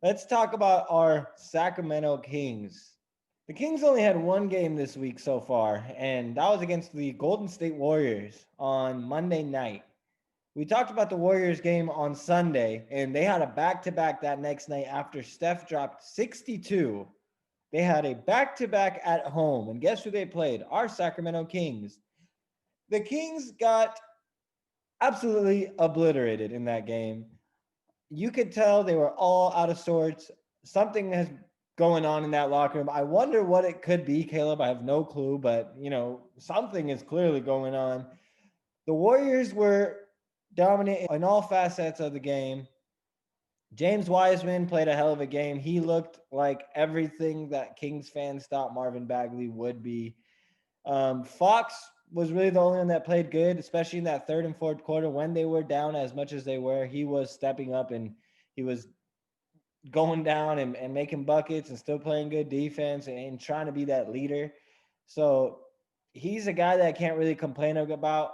Let's talk about our Sacramento Kings. The Kings only had one game this week so far, and that was against the Golden State Warriors on Monday night. We talked about the Warriors game on Sunday, and they had a back to back that next night after Steph dropped 62. They had a back to back at home, and guess who they played? Our Sacramento Kings. The Kings got absolutely obliterated in that game. You could tell they were all out of sorts. Something is going on in that locker room. I wonder what it could be, Caleb. I have no clue, but something is clearly going on. The Warriors were dominant in all facets of the game. James Wiseman played a hell of a game. He looked like everything that Kings fans thought Marvin Bagley would be. Fox was really the only one that played good, especially in that third and fourth quarter when they were down as much as they were. He was stepping up and he was going down and making buckets and still playing good defense and trying to be that leader. So he's a guy that I can't really complain about.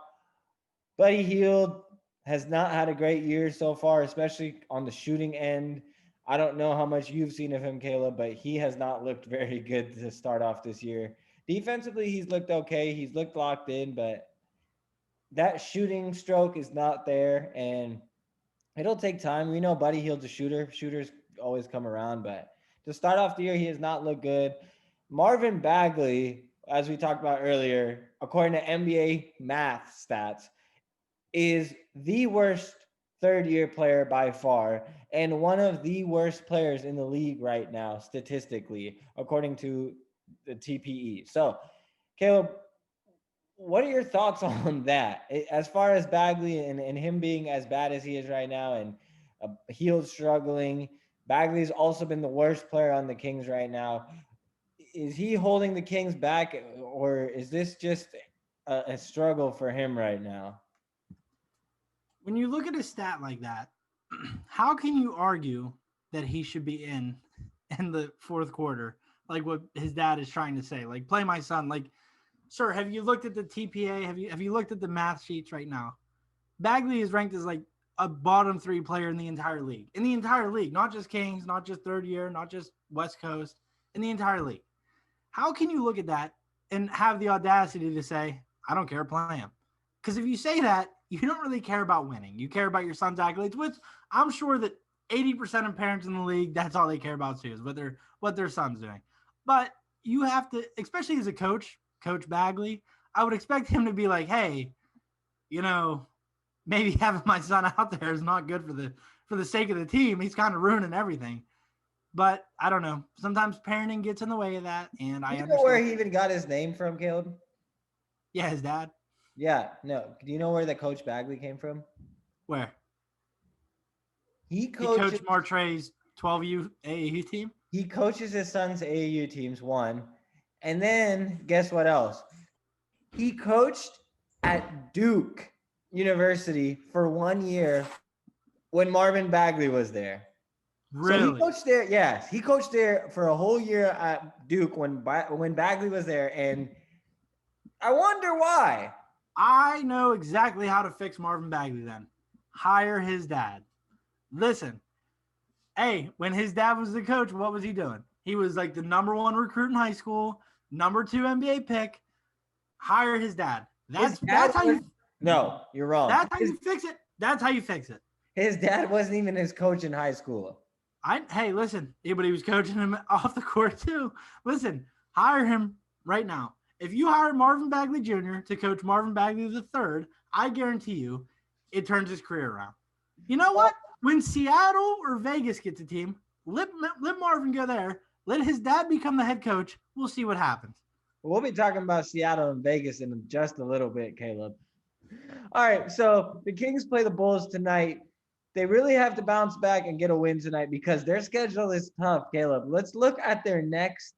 Buddy Hield has not had a great year so far, especially on the shooting end. I don't know how much you've seen of him, Caleb, but he has not looked very good to start off this year. Defensively, he's looked okay. He's looked locked in, but that shooting stroke is not there, and it'll take time. We know Buddy Hield's a shooter. Shooters always come around, but to start off the year, he has not looked good. Marvin Bagley, as we talked about earlier, according to NBA math stats, is the worst third year player by far and one of the worst players in the league right now, statistically, according to the TPE. So, Caleb, what are your thoughts on that? As far as Bagley and him being as bad as he is right now and Hield struggling, Bagley's also been the worst player on the Kings right now. Is he holding the Kings back, or is this just a struggle for him right now? When you look at a stat like that, how can you argue that he should be in the fourth quarter? Like what his dad is trying to say, like play my son. Like, sir, have you looked at the TPA? Have you looked at the math sheets right now? Bagley is ranked as like a bottom three player in the entire league. In the entire league, not just Kings, not just third year, not just West Coast, in the entire league. How can you look at that and have the audacity to say, I don't care, play him? Because if you say that, you don't really care about winning. You care about your son's accolades, which I'm sure that 80% of parents in the league, that's all they care about too, is what their son's doing. But you have to, especially as a coach, Coach Bagley, I would expect him to be like, hey, you know, maybe having my son out there is not good for the sake of the team. He's kind of ruining everything. But I don't know. Sometimes parenting gets in the way of that, and Do I you know where understand. he even got his name from, Caleb? Yeah, his dad. Yeah, no. Do you know where the Coach Bagley came from? Where He he coaches coached Martre's 12U AAU team. he coaches his son's AAU teams, one. And then guess what else? He coached at Duke University for 1 year when Marvin Bagley was there. So he Really? coached there. Yes, he coached there for a whole year at Duke when Bagley was there, and I wonder why. I know exactly how to fix Marvin Bagley then. Hire his dad. Listen, hey, when his dad was the coach, what was he doing? He was like the number one recruit in high school, number two NBA pick. Hire his dad. His dad That's how was you no, you're wrong. that's how you fix it. That's how you fix it. His dad wasn't even his coach in high school. Hey, listen, but he was coaching him off the court too. Listen, hire him right now. If you hire Marvin Bagley Jr. to coach Marvin Bagley the third, I guarantee you, it turns his career around. You know what? When Seattle or Vegas gets a team, let Marvin go there. Let his dad become the head coach. We'll see what happens. We'll be talking about Seattle and Vegas in just a little bit, Caleb. All right, so the Kings play the Bulls tonight. They really have to bounce back and get a win tonight because their schedule is tough, Caleb. Let's look at their next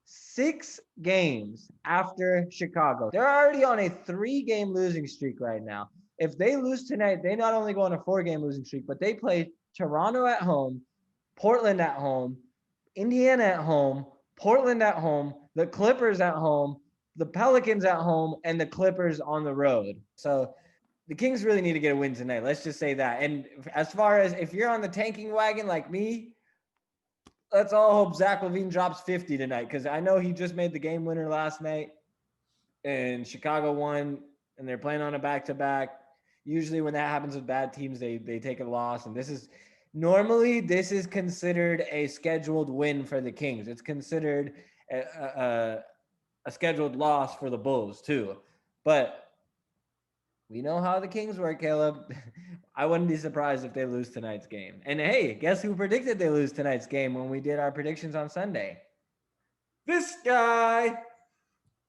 6 games after Chicago. They're already on a 3-game losing streak right now. If they lose tonight, they not only go on a 4-game losing streak, but they play Toronto at home, Portland at home, Indiana at home, Portland at home, the Clippers at home, the Pelicans at home, and the Clippers on the road. So the Kings really need to get a win tonight. Let's just say that. And as far as if you're on the tanking wagon like me, let's all hope Zach LaVine drops 50 tonight, because I know he just made the game winner last night and Chicago won, and they're playing on a back-to-back. Usually when that happens with bad teams, they take a loss, and this is considered a scheduled win for the Kings. It's considered a scheduled loss for the Bulls too. But we know how the Kings work, Caleb. I wouldn't be surprised if they lose tonight's game. And hey, guess who predicted they lose tonight's game when we did our predictions on Sunday? This guy.